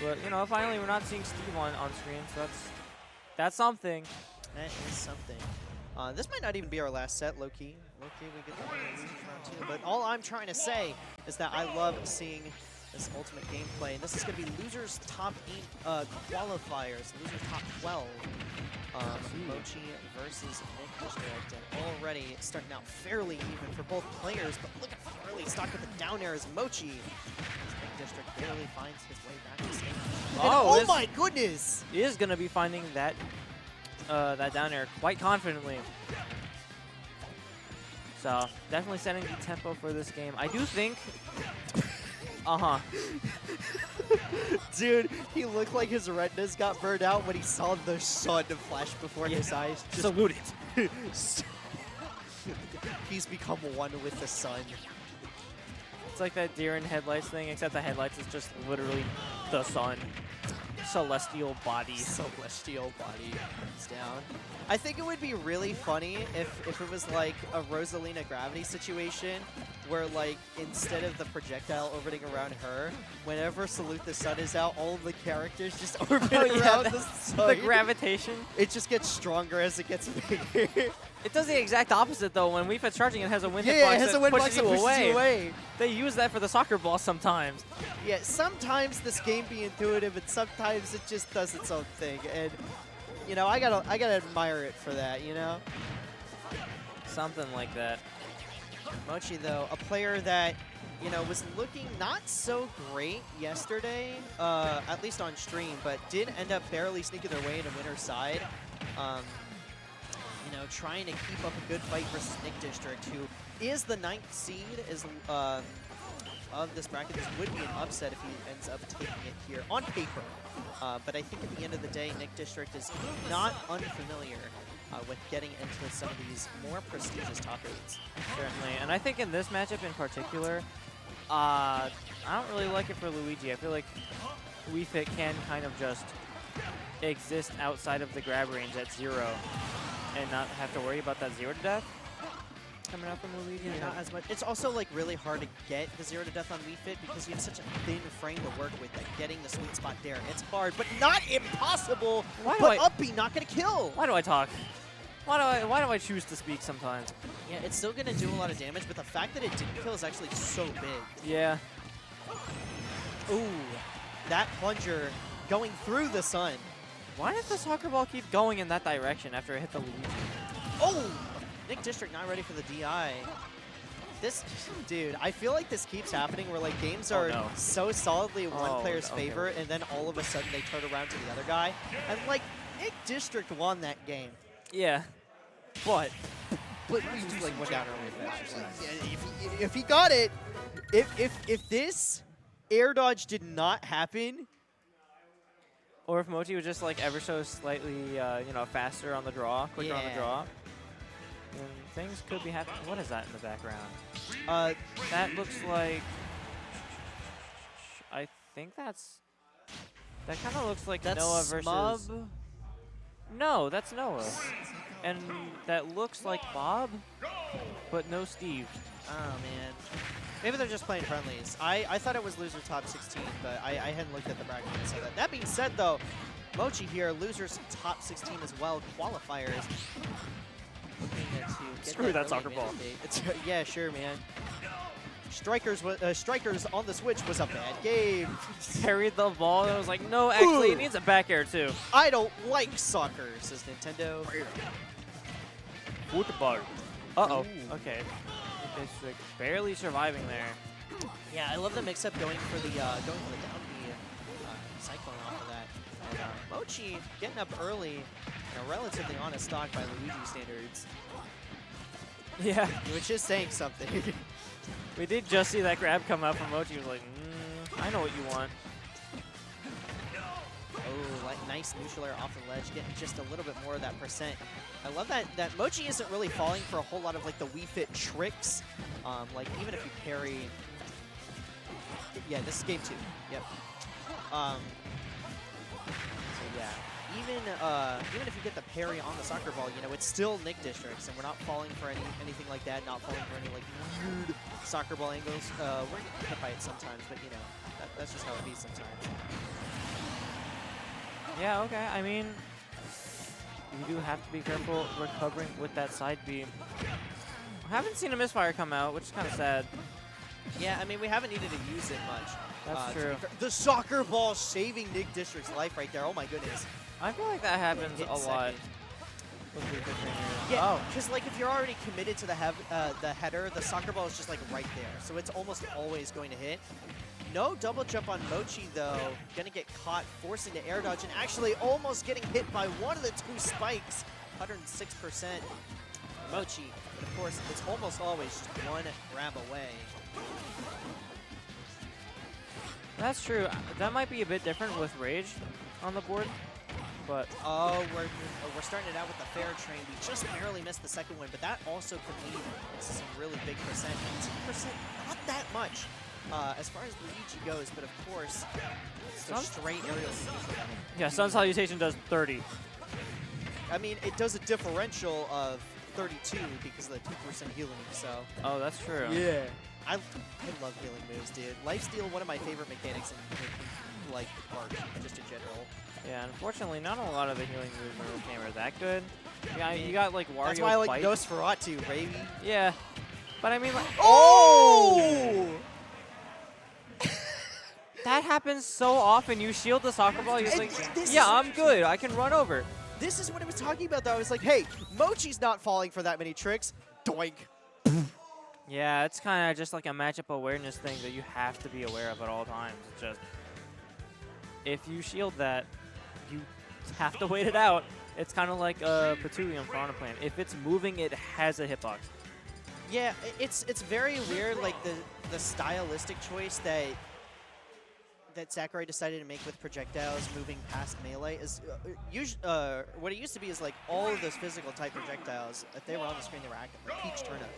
But, you know, finally we're not seeing Steve on screen, so that's something. That is something. This might not even be our last set, low-key. Low-key, we get the losers round 2. But all I'm trying to say is that I love seeing this ultimate gameplay. And this is going to be losers top 8 qualifiers, losers top 12. Mochi versus NickDistrict. And already it's starting out fairly even for both players. But look at Farley stuck with the down air as Mochi. NickDistrict barely finds his way back to stage. Oh my goodness! He is going to be finding that down air quite confidently. So definitely setting the tempo for this game. I do think, dude, he looked like his retinas got burned out when he saw the sun flash before his eyes. Just salute it. He's become one with the sun. It's like that deer in headlights thing, except the headlights is just literally the sun. Celestial body. Celestial body comes down. I think it would be really funny if it was like a Rosalina gravity situation where, like, instead of the projectile orbiting around her, whenever Salute the Sun is out, all of the characters just orbit around the sun. The gravitation. It just gets stronger as it gets bigger. It does the exact opposite, though. When Wii Fit's charging, it has a wind box it has a wind box pushes that you pushes you away. They use that for the soccer ball sometimes. Yeah, sometimes this game be intuitive, and sometimes it just does its own thing. And, you know, I gotta admire it for that, you know? Something like that. Mochi, though, a player that, you know, was looking not so great yesterday, at least on stream, but did end up barely sneaking their way into winner's side. You know, trying to keep up a good fight versus NickDistrict, who is the 9th seed of this bracket. This would be an upset if he ends up taking it here on paper. But I think at the end of the day, NickDistrict is not unfamiliar with getting into some of these more prestigious top 8s. Certainly, and I think in this matchup in particular, I don't really like it for Luigi. I feel like Wii Fit can kind of just exist outside of the grab range at 0 and not have to worry about that 0 to death coming out from Luigi. Yeah, not as much. It's also like really hard to get the 0 to death on Wii Fit because you have such a thin frame to work with that getting the sweet spot there. It's hard, but not impossible. But up B not gonna kill. Why do I talk? Why do I choose to speak sometimes? Yeah, it's still gonna do a lot of damage, but the fact that it didn't kill is actually so big. Yeah. Ooh, that plunger going through the sun. Why did the soccer ball keep going in that direction after it hit the Luigi? Oh! NickDistrict not ready for the DI. This, dude, I feel like this keeps happening where like games are so solidly in one player's favor, and then all of a sudden they turn around to the other guy. And like, NickDistrict won that game. Yeah, but he just like went down really fast. If he got it, if this air dodge did not happen, or if Mochi was just like ever so slightly, you know, faster on the draw, quicker on the draw, then things could be happening. What is that in the background? That looks like, I think that kind of looks like Noah versus. Smub? No, that's Noah. And that looks like Bob, but no Steve. Oh, man. Maybe they're just playing friendlies. I thought it was loser top 16, but I hadn't looked at the bracket and said that. That being said, though, Mochi here, losers top 16 as well, qualifiers. Screw that soccer ball. Yeah, sure, man. Strikers on the Switch was a bad game. Carried the ball and I was like, no, actually, it needs a back air too. I don't like soccer, says Nintendo. Football. Uh-oh. Okay. NickDistrict barely surviving there. Yeah, I love the mix-up going for the down B, cycling off of that. And Mochi getting up early in a relatively honest stock by Luigi standards. Yeah. Which is saying something. We did just see that grab come out from Mochi. He was like, I know what you want. Oh, like nice neutral air off the ledge, getting just a little bit more of that percent. I love that Mochi isn't really falling for a whole lot of like the Wii Fit tricks. Like even if you parry, yeah, this is game 2. Yep. So yeah, even if you get the parry on the soccer ball, you know, it's still NickDistrict's, and we're not falling for anything like that. Not falling for any like weird soccer ball angles. We're getting hit by it sometimes, but you know, that's just how it be sometimes. Yeah, okay. I mean, you do have to be careful recovering with that side B. I haven't seen a misfire come out, which is kind of sad. Yeah, I mean, we haven't needed to use it much. That's true. The soccer ball saving NickDistrict's life right there. Oh my goodness. I feel like that happens Hit a lot. second. With Mythra trainers. Yeah, because like if you're already committed to the header, the soccer ball is just like right there. So it's almost always going to hit. No double jump on Mochi though. Gonna get caught, forcing to air dodge, and actually almost getting hit by one of the two spikes. 106% Mochi. But of course, it's almost always just one grab away. That's true. That might be a bit different with Rage on the board, but oh, we're starting it out with the fair train. We just barely missed the second one, but that also could lead into some really big percent. 10%, not that much as far as Luigi goes, but of course, it's a straight aerial neutral. Yeah, Sun Salutation does 30. I mean, it does a differential of 32 because of the 2% healing, so. Oh, that's true. Yeah. I love healing moves, dude. Lifesteal, one of my favorite mechanics in like art, just in general. Yeah, unfortunately, not a lot of the healing moves in this game are that good. Yeah, you got like Wario. That's why I like Fight. Nosferatu, baby. Yeah, but I mean, like, oh! That happens so often. You shield the soccer ball. You're like, this yeah, is- I'm good. I can run over. This is what I was talking about, though. I was like, hey, Mochi's not falling for that many tricks. Doink. Yeah, it's kind of just like a matchup awareness thing that you have to be aware of at all times. It's just, if you shield that, you have to wait it out. It's kind of like a Petulium Piranha Plant. If it's moving, it has a hitbox. Yeah, it's very weird, like the stylistic choice that Sakurai decided to make with projectiles moving past melee is what it used to be is like all of those physical type projectiles, if they were on the screen, they were active, like Peach Turnip.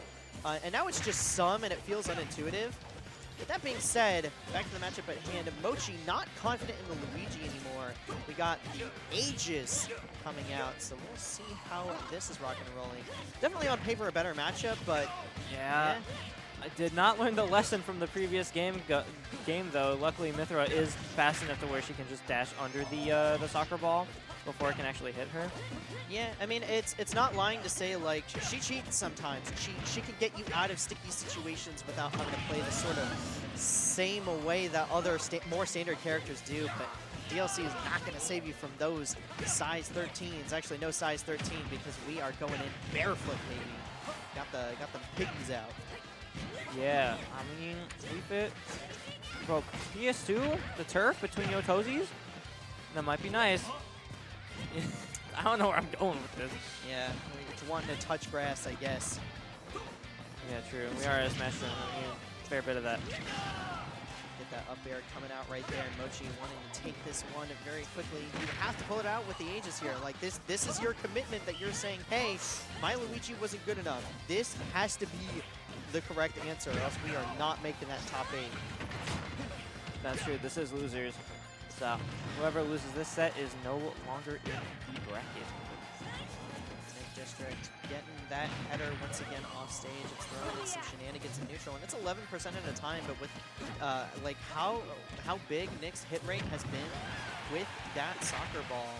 And now it's just some, and it feels unintuitive. With that being said, back to the matchup at hand, Mochi not confident in the Luigi anymore. We got the Aegis coming out, so we'll see how this is rocking and rolling. Definitely on paper a better matchup, but yeah. I did not learn the lesson from the previous game though. Luckily, Mythra is fast enough to where she can just dash under the soccer ball before it can actually hit her. Yeah, I mean, it's not lying to say, like, she cheats sometimes. She can get you out of sticky situations without having to play the sort of same way that other more standard characters do, but DLC is not going to save you from those size 13s. Actually, no size 13 because we are going in barefoot, baby. Got the piggies out. Yeah, I mean, we fit. Bro, PS2, the turf between your toesies? That might be nice. I don't know where I'm going with this. Yeah, it's wanting to touch grass, I guess. Yeah, true. We are a Smash Zone. I mean, a fair bit of that. Get that up air coming out right there, and Mochi wanting to take this one very quickly. You have to pull it out with the Aegis here. Like, this is your commitment that you're saying, hey, my Luigi wasn't good enough. This has to be the correct answer, or else we are not making that top 8. That's true. This is losers. So whoever loses this set is no longer in the bracket. NickDistrict getting that header once again off stage. It's throwing in some shenanigans in neutral, and it's 11% at a time. But with like how big Nick's hit rate has been with that soccer ball,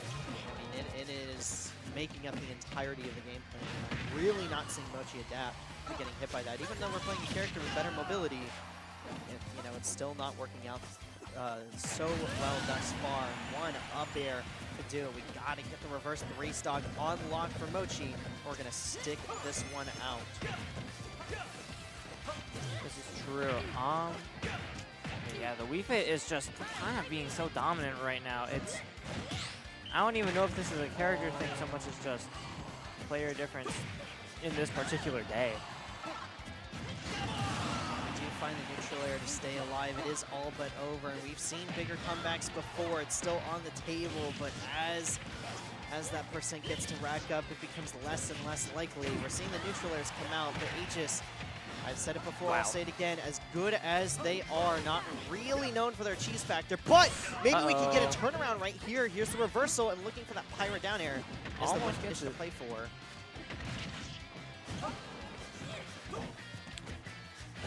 I mean it is making up the entirety of the game plan. I'm really not seeing Mochi adapt to getting hit by that, even though we're playing a character with better mobility. It's still not working out so well thus far. One up air to do. We gotta get the reverse 3-stock on lock for Mochi. We're gonna stick this one out. This is true. Yeah, the Wii Fit is just kind of being so dominant right now. I don't even know if this is a character thing so much as just player difference in this particular day. Find the neutral air to stay alive. It is all but over, and we've seen bigger comebacks before. It's still on the table, but as that percent gets to rack up, it becomes less and less likely. We're seeing the neutral airs come out, but Aegis, I've said it before, I'll say it again, as good as they are, not really known for their cheese factor, but maybe we can get a turnaround right here. Here's the reversal, and looking for that Pyra down air is the one to play for.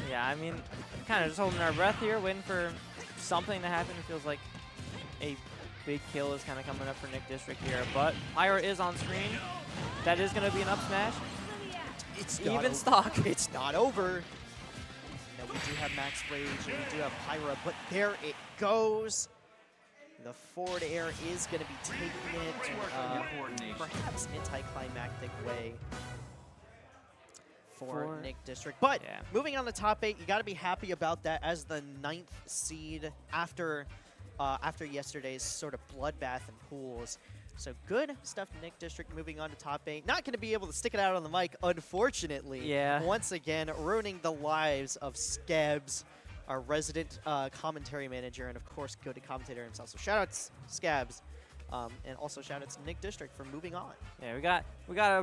Yeah, I mean, kind of just holding our breath here, waiting for something to happen. It feels like a big kill is kind of coming up for NickDistrict here. But Pyra is on screen. That is going to be an up smash. It's Even stock. It's not over. Now we do have Max Rage and we do have Pyra, but there it goes. The forward air is going to be taking it perhaps anticlimactic way for NickDistrict. But moving on to top 8, you got to be happy about that as the 9th seed after yesterday's sort of bloodbath in pools. So good stuff, NickDistrict moving on to top 8. Not going to be able to stick it out on the mic, unfortunately. Yeah. Once again, ruining the lives of Scabs, our resident commentary manager, and of course, good commentator himself. So shout outs Scabs, and also shout outs to NickDistrict for moving on. Yeah, we got a